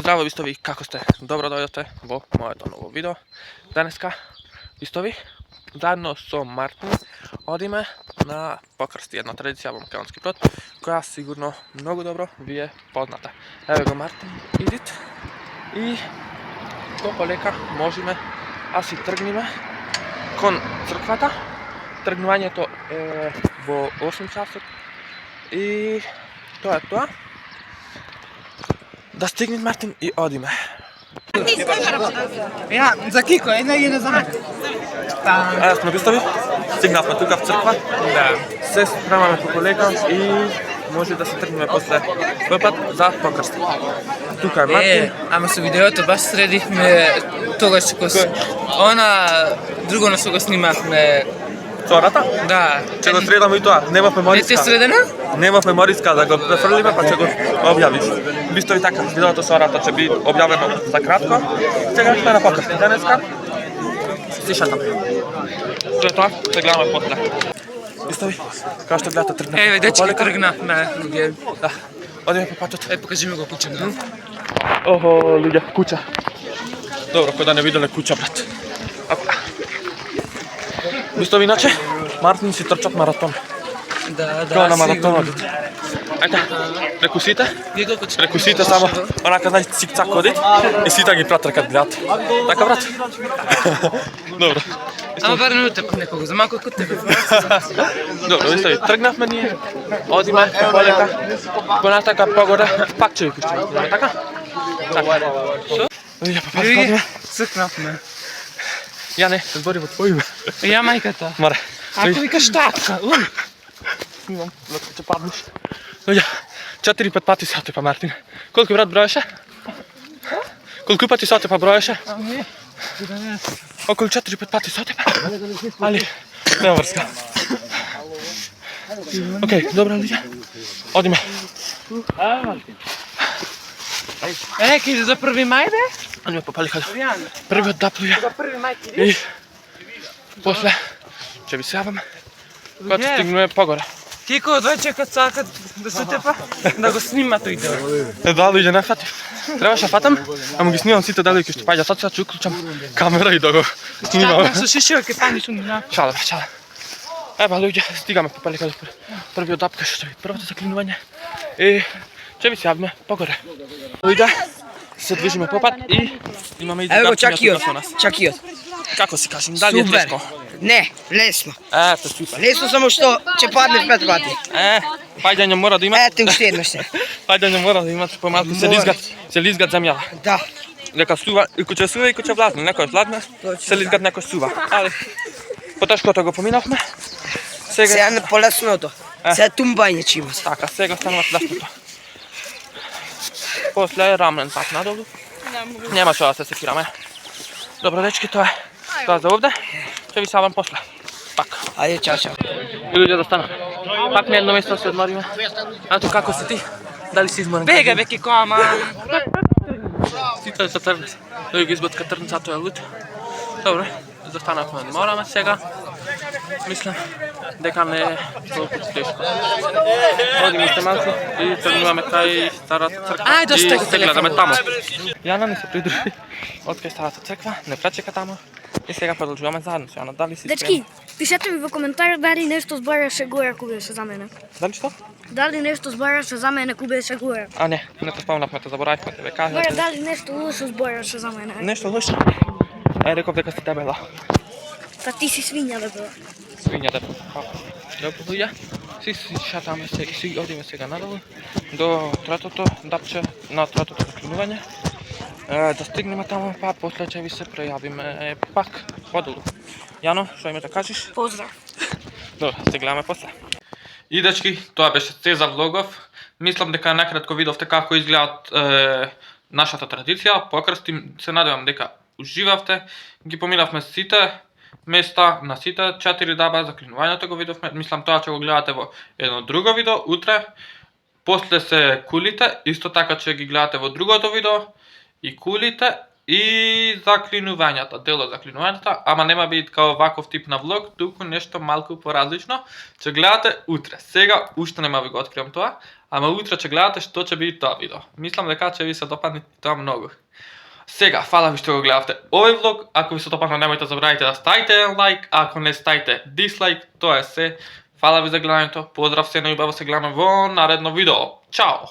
Здраво бистови, како сте? Добро дојдовте во моето ново видео. Денеска бистови, заедно со Мартин одиме на покрсти, една традиција во Македонски Брод, која сигурно многу добро ви е позната. Еве го Мартин, идит и полека можеме си тргнеме кон црквата. Тргнувањето е во 8 часот и тоа е тоа. Да стигнем Мартин и одиме. Ja, za Kiko, ide za mene. Evo smo bistovi, stignavме тука в црква. Се спремаме по полека и може да се тргнеме после тој пат за покрст. Тука е Мартин. Ама со видеото баш средихме тогаш кога она друго на што го снимавме. Цората? Да. Ќе го средаме и тоа. Немавме Не ти мориска. средена? Немавме мориска да го префрлиме, па ќе го објавиш. Бистови така, видеото со Ората ќе би објавено за кратко. Сега сме на покрст. Денеска си шатам. Тоа е тоа, се гледаме после. Бистови, како што гледате тргнавме. Еве, дечки тргнавме. Да. Одиме по патот. Покажи ми го куќето. Охо, луѓе, куќа. Добро, кој да не виделе куќа, брат. Бистови, иначе, Мартин си трчат маратон. Да, Као на сигурно. маратонот. Ајде, преку сите, само, онака, знаеш, цик-цак одит и сите ги пратркат, брат. Така, брат? Добро. Ама барем не утепат некого, за малку код тебе. Добро, бистови, тргнавме ние, одиме полека, понатака погода, пак ќе ви пуштиме, така? Така. Луѓе, па пак одиме. Цркнавме. Јане, се збори во твој име. Ја мајката. Море. Ако викаш татка, Снимам, докато ќе паднеш. Луѓе, 4-5 пати се отепа Мартин. Колку брат броеше? Колку пати се отепа броеше? Ами, Околу 4-5 пати се отепа. Али, нема врска. Океј, добро луѓе. Одиме. Кај за 1 мај бе? Одиме по палихата. Првиот дап луѓе. За 1 мај ти И после ќе ви се јавам кога ќе стигнеме погоре. Кико двајче кад сакат да се тепа, да го снима тој дел. Да, луѓе, не фатив. Требаше фатам, ама ги снимам сите дали кои ќе паѓаат. Сад сега ќе уклучам камера и да го снимам. Со шишева ке пани сум на. Чале, чале. Еба, луѓе, стигаме по полека до првиот дап кај што ви првото заклинување. И ќе ви се јавиме погоре. Луѓе, се движиме по пат и имаме и Ево со нас. чакиот. Како си кажем, дали е тешко? Не, лесно. Ето, супер. Лесно само што ќе падне 5 пати. Паѓање мора да има. Ете уште едно се. Паѓање мора да имат помалку се лизгат земјава. Да. Дека сува, и кога сува и кога влазне, некој влазне, се лизгат, некој сува. Али потешкото го поминавме. Сега на полесното. Сега тумбање ќе има. Така, сега станува лесното. После рамен пат надолу. Нема што да се секираме. Добро, дечки, тоа е. Тоа за овде. Ќе ви савам после. Пак. Ајде, чао. И луѓе да станам. Пак на едно место се одмориме. Ато како си ти? Дали си изморен? Бега бе Кико, ама. Сите се трнат. Тој ги избутка трнца, тој е луд. Добре, застанавме, одмораме сега. Мислам дека не е толку тешко. Одиме уште малку и тргнуваме кај старата црква. Ајде, и стега се гледаме таму. Јана не се придружи од кај старата црква, не пречека таму. И сега продолжуваме заедно со Јана. Дали си Дечки, пишете ми во коментар дали нешто збореше горе кога беше за мене. Дали што? Дали нешто збореше за мене кога беше горе. А не те спомнавме, те заборавивме да ве Горе кажеме. дали нешто лошо збореше за мене. Нешто лошо. Реков дека си дебела. Та ти си свиња да била. Свиња дебела. Добро, луѓе. Си шатаме сега, си одиме сега надолу до третото дапче на третото заклинување. Да стигнеме таму, па после ќе ви се прејавиме пак подолу. Јано, што име да кажеш? Поздрав. Добро, се гледаме после. И дечки, тоа беше се за влогов. Мислам дека накратко видовте како изгледаат нашата традиција, покрсти. Се надевам дека уживавте. Ги поминавме сите места на сите 4 даба, заклинувањето го видовме. Мислам тоа ќе го гледате во едно друго видео утре. После се кулите, исто така ќе ги гледате во другото видео и кулите и заклинувањата, дел од заклинувањата, ама нема би као ваков тип на влог, туку нешто малку поразлично. Ќе гледате утре. Сега уште нема ви го откривам тоа, ама утре ќе гледате што ќе биде тоа видео. Мислам дека ќе ви се допадне тоа многу. Сега, фала ви што го гледавте овој влог. Ако ви се допадна, немојте забравите да ставите лайк, ако не ставите дислайк, тоа е се. Фала ви за гледањето. Поздрав се, но и баба се гледаме во наредно видео. Чао!